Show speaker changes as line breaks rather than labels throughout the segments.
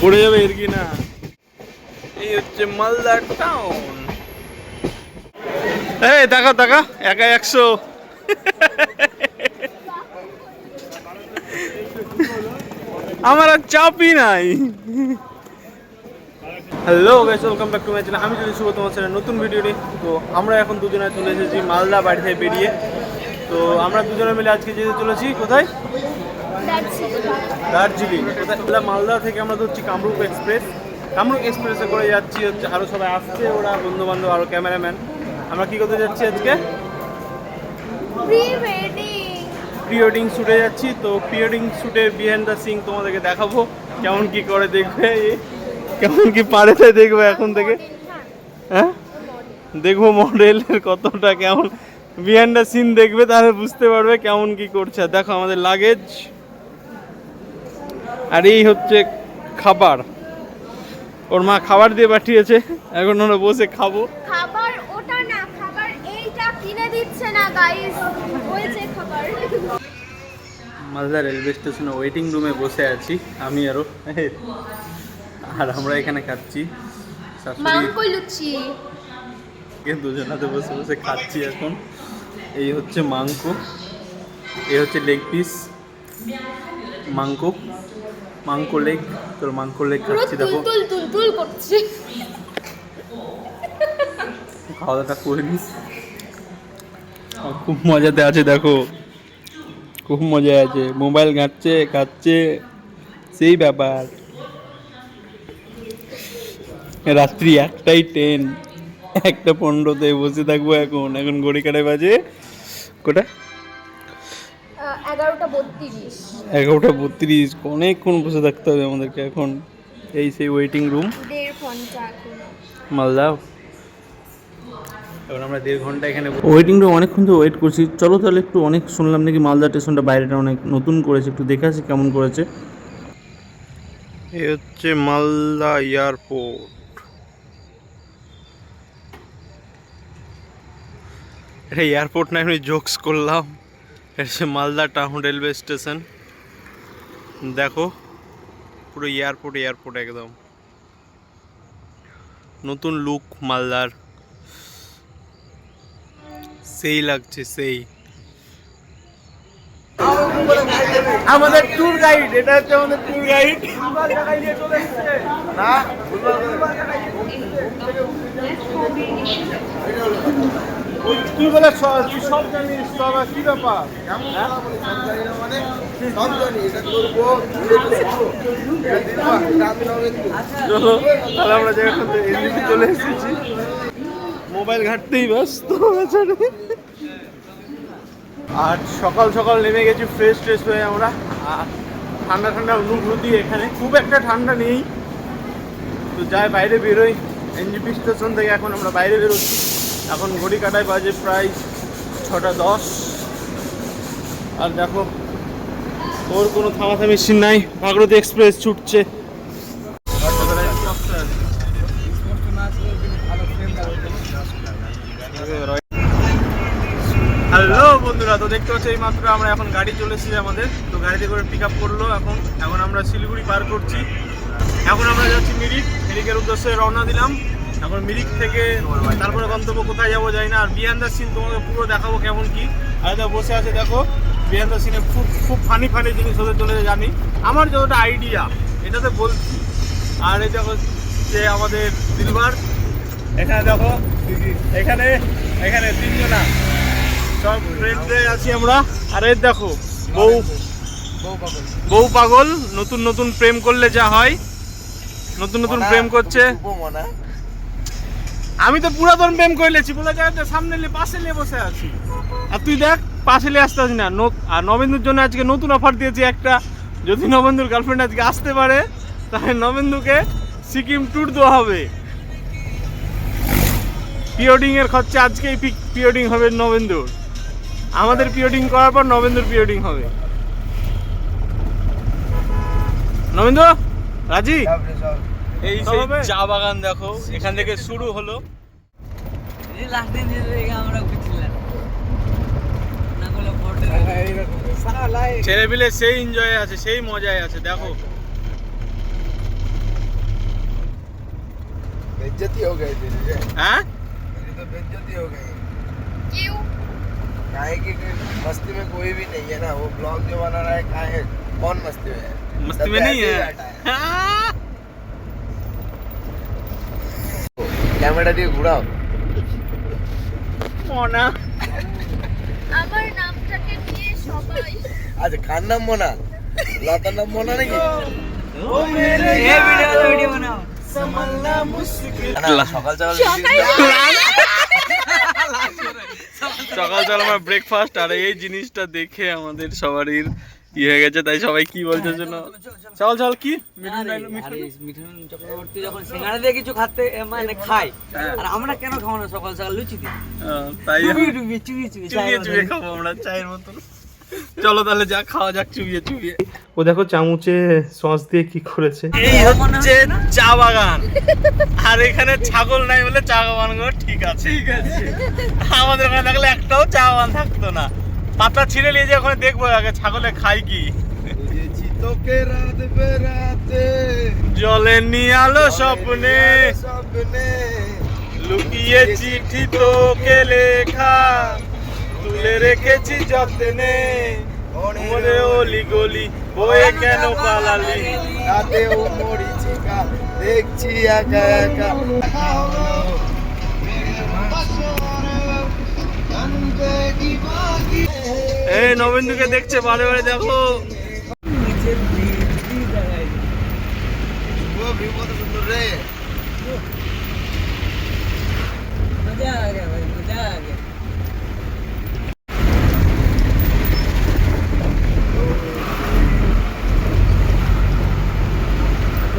পড়ে যাবে এর কি না। এই হচ্ছে মালদা টাউন। এই টাকা টাকা একা 100। আমার আর চাপই নাই। Hello guys, welcome back to my channel. আমি যদি শুভ তোমার চ্যানেল নতুন ভিডিও নিই। তো আমরা এখন দুজনে চলে এসেছি মালদা বাড়ি থেকে বেরিয়ে। তো আমরা দুজনে মিলে আজকে যেতে চলেছি কোথায়? দার্জিলিং। কোথায়? মালদা থেকে আমরা ধরছি কামরূপ এক্সপ্রেস। কামরূপ এক্সপ্রেসে করে যাচ্ছি হচ্ছে, আরও সবাই আসছে, ওরা বন্ধু বান্ধব আরও ক্যামেরাম্যান। আমরা কী করতে যাচ্ছি আজকে? প্রি ওয়েডিং শ্যুটে যাচ্ছি। তো প্রি ওয়েডিং শ্যুটের বিহাইন্ড দ্য সিন তোমাদেরকে দেখাবো কেমন কি করে, দেখবে কেমন কি পারে তাই দেখবে এখন থেকে। হ্যাঁ, দেখবো মডেলের কতটা কেমন বিহাইন্ড দ্য সিন দেখবে, তাহলে বুঝতে পারবে কেমন কি করছে। দেখো আমাদের লাগেজ, আর এই হচ্ছে খাবার। ওর মা খাবার দিয়ে পাঠিয়েছে, এখন ওরা বসে খাবো।
খাবার ওটা না, খাবার এইটা কিনে দিচ্ছে না গাইস, ওই যে খাবার।
মালদা রেলওয়ে স্টেশনে ওয়েটিং রুমে বসে আছি আমি আর আমরা এখানে খাচ্ছি
মাংকো লুচি।
দুজনাতে বসে বসে খাচ্ছি এখন। এই হচ্ছে মাংকো, এই হচ্ছে লেগ পিস। মাংকো লেগ, তোর মাংকো লেগ খাচ্ছি। দেখো
তুল করছে।
খাওয়া দাওয়া করে নিস, খুব মজাতে আছে। দেখো খুব মজা আছে, মোবাইল ঘাঁটছে, খাচ্ছে, সেই ব্যাপার। রাত্রি 1টাই ট্রেন, 1:15 বসে থাকবো। এখন ঘড়ি কাটায় বাজে কোটা 11:32। অনেকক্ষণ বসে থাকতে হবে আমাদেরকে এখন। এই সেই ওয়েটিং রুম
1.5 ঘন্টা
মালদা। এখন আমরা 1.5 ঘন্টা এখানে ওয়েটিং রুম, অনেকক্ষণ তো ওয়েট করছি। চলো তাহলে একটু, অনেক শুনলাম নাকি মালদা স্টেশনটা বাইরেটা অনেক নতুন করেছে, একটু দেখে আসি কেমন করেছে। এই হচ্ছে মালদা এয়ারপোর্ট। এটা এয়ারপোর্ট না, এমনি জোকস করলাম। এটা হচ্ছে মালদা টাউন রেলওয়ে স্টেশন। দেখো পুরো এয়ারপোর্ট একদম নতুন লুক মালদার, সেই লাগছে সেই। আমাদের ট্যুর গাইড, এটা হচ্ছে আমাদের ট্যুর গাইড। না তুই বলে তুই সব জানিস, বাবা কি ব্যাপার? তাহলে আমরা যেখান থেকে এমনিতে চলে এসেছি, মোবাইল ঘাঁটতেই ব্যস্ত। আর সকাল সকাল নেমে গেছি ফ্রেশ হয়ে আমরা। আর ঠান্ডা ঠান্ডা অনুভূতি, এখানে খুব একটা ঠান্ডা নেই। তো যাই বাইরে বেরোই এনজিপি স্টেশন থেকে। এখন আমরা বাইরে বেরোচ্ছি, এখন ঘড়ি কাটায় বাজে প্রায় 6:10। আর দেখো ওর কোনো থামাথামি সিন নাই, ভাগীরথী এক্সপ্রেস ছুটছে। হ্যালো বন্ধুরা, তো দেখতে পাচ্ছি এই মাত্র আমরা এখন গাড়ি চলে এসেছি আমাদের। তো গাড়িতে করে পিক আপ করলো। এখন আমরা শিলিগুড়ি পার করছি। এখন আমরা যাচ্ছি মিরিকের উদ্দেশ্যে রওনা দিলাম। এখন মিরিক থেকে তারপরে গন্তব্য কোথায় যাবো জানি না। আর বিহাইন্ড দ্য সিন তোমাকে পুরো দেখাবো কেমন কি। আর এটা বসে আছে দেখো, বিহাইন্ড দ্য সিনে খুব ফানি জিনিস হতে চলেছে জানি, আমার যতটা আইডিয়া এটাতে বলছি। আর এই দেখো যে আমাদের দিলবার, এখানে দেখো, এখানে 3 জনা সব ফ্রেন্ডে আছি আমরা। আর এই দেখো বউ পাগল, নতুন প্রেম করলে যা হয়, নতুন প্রেম করছে। আমি তো পুরাতন প্রেম করলেছি, বলে জায়গাটা সামনে পাশে নিয়ে বসে আছি। আর তুই দেখ পাশে নিয়ে আসতে আসি না। আর নবেন্দুর জন্য আজকে নতুন অফার দিয়েছি একটা, যদি নবেন্দুর গার্লফ্রেন্ড আজকে আসতে পারে তাহলে নবেন্দুকে সিকিম ট্যুর দেওয়া হবে। প্রি ওয়েডিং এর খরচা আজকেই প্রি ওয়েডিং হবে নবেন্দুর। আমাদের প্রি ওয়েডিং করার পর নবেন্দুর প্রি ওয়েডিং হবে। নবেন্দু রাজি? এই সেই চা বাগান দেখো, এখান থেকে শুরু হলো। ছেলে পিলে সেই এনজয় আছে, সেই মজায় আছে। দেখো
बेइज्जती हो गई तेरी।
हाँ
मेरी तो बेइज्जती हो गई।
क्यों?
काहे कि मस्ती में कोई भी नहीं है ना, वो ब्लॉग जो बना रहा है काहे कौन मस्ती में है?
मस्ती में
सब
नहीं
ऐसे ही
है
बैठा है।
हाँ।
ক্যামেরা দিয়ে ঘোরাও।
মোনা
আমার নামটাকে নিয়ে সবাই
আচ্ছা কার নাম মোনা? লতার নাম মোনা নাকি?
ও মেরে
এই ভিডিও বানাও
সমলনা মুশকিল
না, সকাল সকাল
সকাল সকাল আমার ব্রেকফাস্ট আর এই জিনিসটা দেখে আমাদের সবারই ইয়ে হয়ে গেছে, তাই সবাই কি বলছে জন্য সকাল সকাল কি
মিঠুন চক্রবর্তী যখন সিঙ্গারা দিয়ে কিছু খাতে মানে খায়, আর আমরা কেন খাবো না সকাল সকাল লুচি দিয়ে?
তাই
চুবিয়ে চুবিয়ে
চুবিয়ে চুবিয়ে খাবো আমরা চায়ের মতন। চলো তাহলে যা খাওয়া যাক চুবিয়ে চুবিয়ে। ও দেখো চামচে সস দিয়ে কি করেছে। এই হচ্ছে চা বাগান, আর এখানে ছাগল নাই বলে চা বাগান গুলো ঠিক আছে। ঠিক আছে, আমাদের ওখানে থাকলে একটাও চা বাগান থাকতো না। পাতা ছিঁড়ে নিয়ে যে ওখানে দেখবো আগে ছাগলে খাই কি।
বুঝেছি তোকে রাত বেরাতে
জলে নিয়ে আলো স্বপ্নে
স্বপ্নে
লুকিয়ে চিঠি তোকে লেখা তুলে রেখেছি যত্নে মনে অলি গলি বয়ে কেন পালালি।
রাতেও মরিছি কা দেখছি একা একা।
এই নবেন্দুকে দেখছে বারে বারে দেখো।
ও ভিউ কত সুন্দর রে।
মজা আ গয়া ভাই, মজা আ গয়া।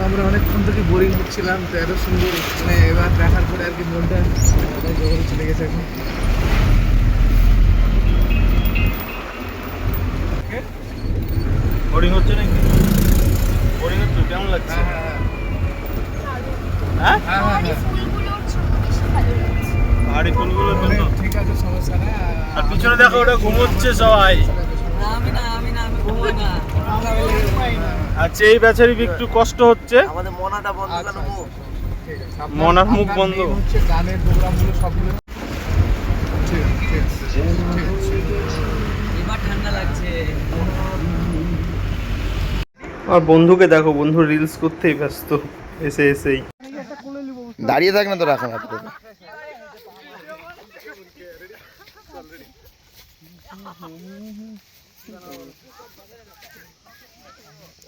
আমরা অনেকক্ষণ থেকে বোরিং হচ্ছিলাম, তো এত সুন্দর মানে এবার দেখার পরে আর কি মনটা জোরে চলে গেছে এখন।
বোরিং হচ্ছে নাকি? বোরিং হচ্ছে, কেমন লাগছে? হ্যাঁ
আমার এই ফুলগুলোর জন্য বেশি ভালো লাগছে।
পাহাড়ি ফুলগুলোর জন্য।
ঠিক আছে, সমস্যা না।
আর পিছনে দেখো ওটা ঘুমোচ্ছে সবাই।
আমি ঘুমাই না।
আচ্ছা এই বেচারি একটু কষ্ট হচ্ছে,
আমাদের মনাটা বন্ধ কেন মুখ?
ঠিক আছে, আপনার-
মনার মুখ
আপনার
বন্ধ।
main হচ্ছে গানের প্রোগ্রামগুলো সবগুলো ঠিক আছে, ঠিক আছে, ঠিক আছে।
এবার ঠান্ডা লাগছে।
আর বন্ধুকে দেখো, বন্ধু রিলস করতেই ব্যস্ত এসে এসেই।
দাঁড়িয়ে থাক না তো রাখা না তো।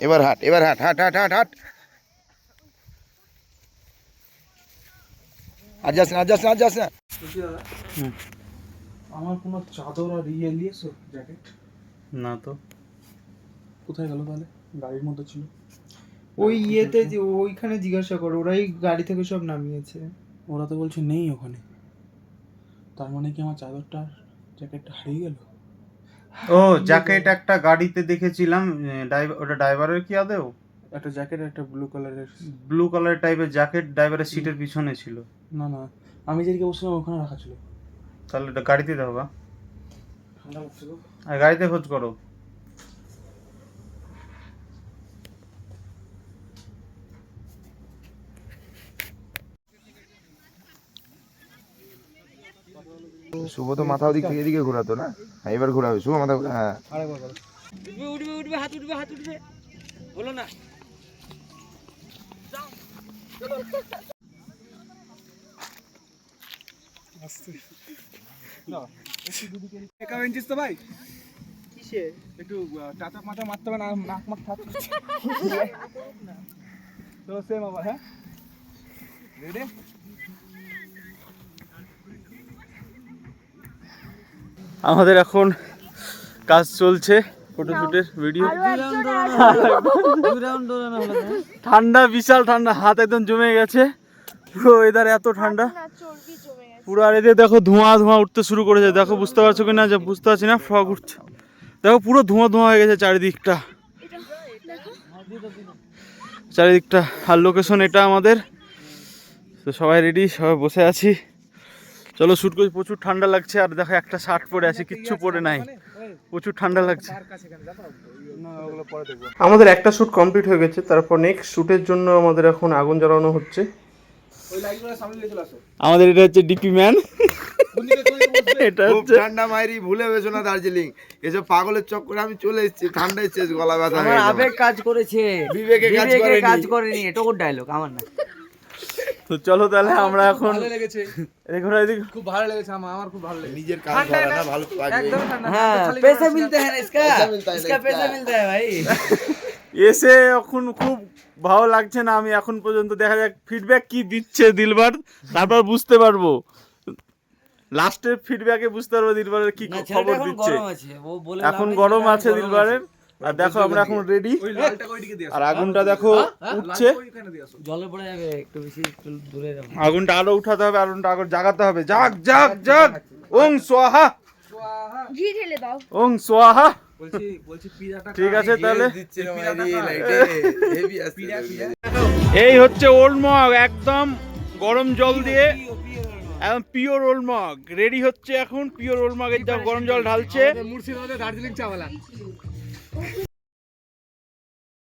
এবার হাট, এবার হাট হাট হাট হাট হাট। আর যাস না, আর যাস না, আর যাস না।
আমার কোনো চাদর আর ইয়ে নিয়েছো জ্যাকেট?
না তো
কোথায় গেল তাহলে? গাড়ির মধ্যে ছিল ওই ইয়েতে, যে ওইখানে জিজ্ঞাসা করো, ওরাই গাড়ি থেকে সব নামিয়েছে।
ওরা তো বলছে নেই ওখানে, তার মানে কি আমার চাদরটা জ্যাকেটটা হারিয়ে গেল?
ও জ্যাকেট একটা গাড়িতে দেখেছিলাম, ওটা ড্রাইভারের কি আদেও?
একটা জ্যাকেট, একটা ব্লু কালারের।
ব্লু কালার টাইপের জ্যাকেট ড্রাইভারের সিটের পিছনে ছিল।
না না, আমি যেদিকে বসছিলাম ওখানে রাখা ছিল।
তাহলে এটা গাড়িতে দাও বা,
ঠান্ডা লাগছে তো।
আর গাড়িতে খোঁজ করো।
শুভ তো মাথা ওদিক থেকে এদিকে ঘোরাতো না, হ্যাঁ এবার ঘোরাবে শুভ মাথা। হ্যাঁ
উঠবে হাত উঠবে, বলো না।
তো ভাই কিসে একটু টাটা মাথা মারতে হবে না, নাক মাক থাকছে তো সেম আবার। হ্যাঁ রেডি?
আমাদের এখন কাজ চলছে, ফটোশুটের ভিডিও। ঠান্ডা, বিশাল ঠান্ডা, হাত একদম জমে গেছে পুরো। ওয়েদার এত ঠান্ডা
চর্বি জমে গেছে।
পুরো। আর এদের দেখো ধোঁয়া ধোঁয়া উঠতে শুরু করেছে, দেখো বুঝতে পারছো কিনা, যে বুঝতে পারছি না, ফগ উঠছে দেখো, পুরো ধোঁয়া ধোঁয়া হয়ে গেছে চারিদিকটা, চারিদিকটা। আর লোকেশন এটা আমাদের, তো সবাই রেডি, সবাই বসে আছি, চলো শ্যুট করি। প্রচুর ঠান্ডা লাগছে, আর দেখো একটা শার্ট পরে আছি, কিচ্ছু পরে নাই, প্রচুর ঠান্ডা লাগছে। আমাদের একটা শ্যুট কমপ্লিট হয়ে গেছে, তারপর নেক্সট শ্যুটের জন্য আমাদের এখন আগুন জ্বালানো হচ্ছে। আমাদের এটা হচ্ছে ডিপি ম্যান। এটা
খুব
হচ্ছে
ঠান্ডা মাইরি, ভুলে গেছো না দার্জিলিং। এসব পাগলের চক্করে আমি চলে এসেছি, ঠান্ডায় শেষ, গলা ব্যথা
আমার
হয়ে গেছে।
আবেগ কাজ করেছে,
বিবেকে কাজ করেনি।
কাজ করেনি। এটুকু ডায়লগ আমার না।
তো চলো তাহলে আমরা এখন
খুব ভালো লেগেছে আমার খুব ভালো লেগেছে।
নিজের কাজ করে না, ভালো লাগবে।
হ্যাঁ, पैसा मिलता है ना इसका, इसका पैसा मिलता है भाई।
এসে এখন খুব ভালো লাগছে না। আমি এখন পর্যন্ত দেখা যাক ফিডব্যাক কি দিচ্ছে দিলবার, তারপর বুঝতে পারবো। লাস্টের ফিডব্যাকে বুঝতে পারবো দিলবারের কি
না,
খবর
ছেলেটা এখন
দিচ্ছে।
গরম আছে, ও বলে
এখন
লাভ নেই,
গরম
ছেলেটা
আছে
এখন
দিলবারের। আর দেখো আমরা এখন রেডি, আর আগুনটা দেখো উঠছে।
জলে পড়ে যাবে, একটু বেশি একটু দূরে যাবো।
আগুনটা আরো উঠাতে হবে, আগুনটা আরো জাগাতে হবে। জাগ জাগ জাগ, ওং সোহা,
ঘি ঢেলে দাও।
ওং সোহা।
বলছি পিজাটা
ঠিক আছে তাহলে
দিচ্ছে না মাইরি, লাইটে হেভি আসছে।
এই হচ্ছে ওল্ড মগ, একদম গরম জল দিয়ে একদম পিওর ওল্ড মগ রেডি হচ্ছে এখন। পিওর ওল্ড মগের যা গরম জল ঢালছে।
মুর্শিদাবাদের দার্জিলিং চাওয়ালা।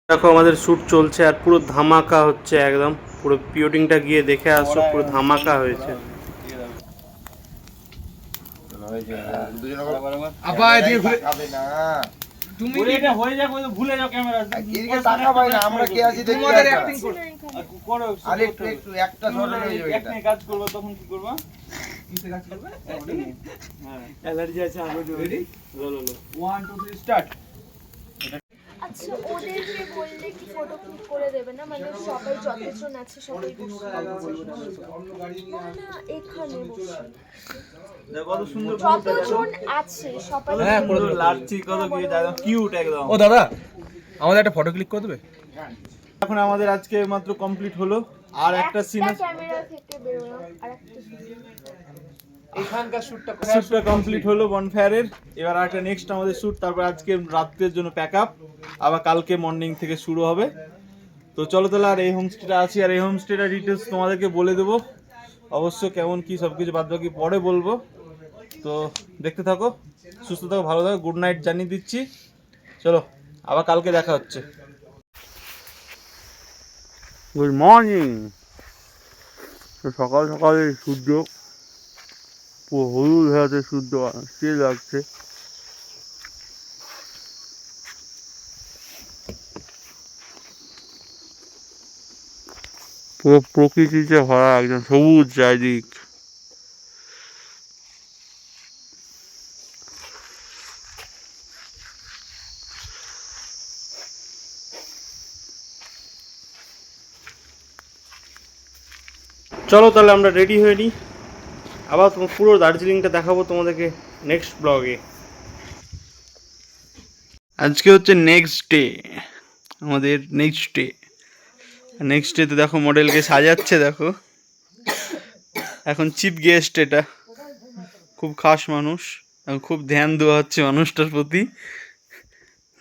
দেখো আমাদের শুট চলছে আর পুরো ধামাকা হচ্ছে, একদম পুরো পিওটিংটা গিয়ে দেখে আসো, পুরো ধামাকা হয়েছে।
আপা এদিকে ঘুরে
খাবে না,
তুমি
এটা হয়ে যাক, ভুলে যাও ক্যামেরা।
এদিকে তাকা ভাই না, আমরা কে আছি দেখি।
তোমাদের অ্যাক্টিং করো।
করো
আরে একটু একটু একটা শট হয়ে যাবে এটা।
কাজ করবো তখন কি করবা?
কিসে কাজ করবে?
অ্যালার্জি আছে আগে রেডি। লো 1 2 3 স্টার্ট।
আচ্ছা, ওদেরকে বললে কি ফটো ক্লিক করে দেবে না? মানে সবাই যতজন আছে সবাই বসে। না না, এখানে বসে
কত সুন্দর
যতজন আছে সবাই।
হ্যাঁ, করে
সুন্দর লাগছে, কত কি একদম কিউট একদম।
ও দাদা, আমাদের একটা ফটো ক্লিক করে দেবে?
এখন আমাদের আজকে মাত্র কমপ্লিট হলো, আর একটা সিন
ক্যামেরা থেকে বেরোলো, আরেকটা
এখানকার শুটটা
শ্যুটটা কমপ্লিট হলো বনফায়ারের। এবার একটা নেক্সট আমাদের শ্যুট, তারপর আজকে রাত্রের জন্য প্যাক আপ, আবার কালকে মর্নিং থেকে শুরু হবে। তো চলো তাহলে, আর এই হোমস্টেটা আছি, আর এই হোমস্টেটা ডিটেলস তোমাদেরকে বলে দেবো অবশ্য, কেমন কি সব কিছু বাদ বাকি পরে বলবো। তো দেখতে থাকো, সুস্থ থাকো, ভালো থাকো, গুড নাইট জানিয়ে দিচ্ছি। চলো আবার কালকে দেখা হচ্ছে। Good morning. সকাল সকালে সূর্য পুরো হলুদ হয়ে আছে, সূর্য সে লাগছে। পুরো প্রকৃতিতে ভরা, একদম সবুজ চারিদিক। চলো তাহলে আমরা রেডি হয়ে নিই, আবার তোমার পুরো দার্জিলিংটা দেখাবো তোমাদেরকে নেক্সট ব্লগে। আজকে হচ্ছে নেক্সট ডে, আমাদের নেক্সট ডেতে দেখো মডেলকে সাজাচ্ছে, দেখো এখন চিফ গেস্ট, এটা খুব খাস মানুষ, এখন খুব ধ্যান দেওয়া হচ্ছে মানুষটার প্রতি।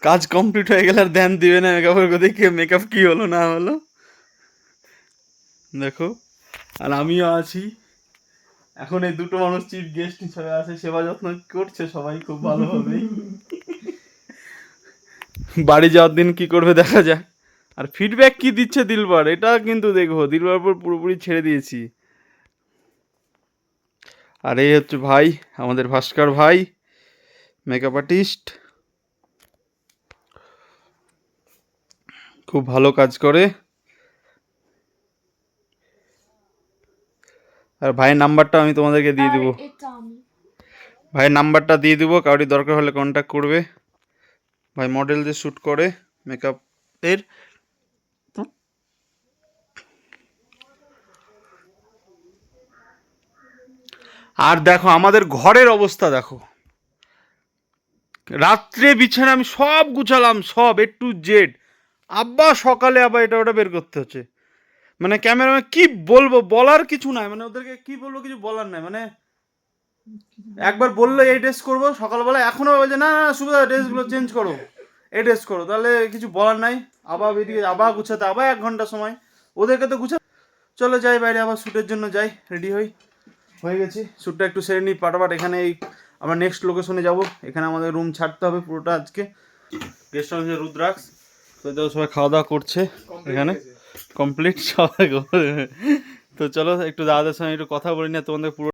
কাজ কমপ্লিট হয়ে গেলে আর ধ্যান দিবে না মেকআপের কথা, মেকআপ কি হলো না হলো দেখো। আর আমিও আছি এখন, এই দুটো মানুষ চিফ গেস্ট হিসেবে আছে, সেবা যত্ন করছে সবাই খুব ভালোভাবেই। বাড়ি যাওয়ার দিন কি করবে দেখা যাক। আর ফিডব্যাক কি দিচ্ছে দিলবার, এটা কিন্তু দেখবো। দিলবার পর পুরোপুরি ছেড়ে দিয়েছি। আর এই হচ্ছে ভাই, আমাদের ভাস্কর ভাই, মেকআপ আর্টিস্ট, খুব ভালো কাজ করে। আর ভাইয়ের নাম্বারটা আমি তোমাদেরকে দিয়ে দেবো, ভাইয়ের নাম্বারটা দিয়ে দেবো, কাউরি দরকার হলে কন্ট্যাক্ট করবে। ভাই মডেলদের শ্যুট করে মেকআপের। আর দেখো আমাদের ঘরের অবস্থা দেখো, রাত্রে বিছানা আমি সব গুছালাম, সব A to Z। আব্বা সকালে আবার এটা ওটা বের করতে হচ্ছে, মানে ক্যামেরাম্যান কি বলবো, বলার কিছু নাই, মানে ওদেরকে কি বলবো কিছু বলার নাই। মানে একবার বললো এই ড্রেস করবো সকালবেলা, এখনো বলছে না না সুবিধা ড্রেসগুলো চেঞ্জ করো, এই ড্রেস করো, তাহলে কিছু বলার নাই। আবার বেরিয়ে আবার গুছাতে আবার 1 ঘন্টা সময়, ওদেরকে তো গুছা। চলো যাই বাইরে, আবার শ্যুটের জন্য যাই, রেডি হয়ে গেছি। শ্যুটটা একটু সেরে নিই পাটাপাট। এখানে এই আমরা নেক্সট লোকেশনে যাব, এখানে আমাদের রুম ছাড়তে হবে পুরোটা আজকে। গেস্ট হাউস রুদ্রাক্ষ, তো সবাই খাওয়া দাওয়া করছে এখানে, কমপ্লিট সবাই। তো চলো একটু দাদাদের সঙ্গে একটু কথা বলি না, তোমাদের পুরো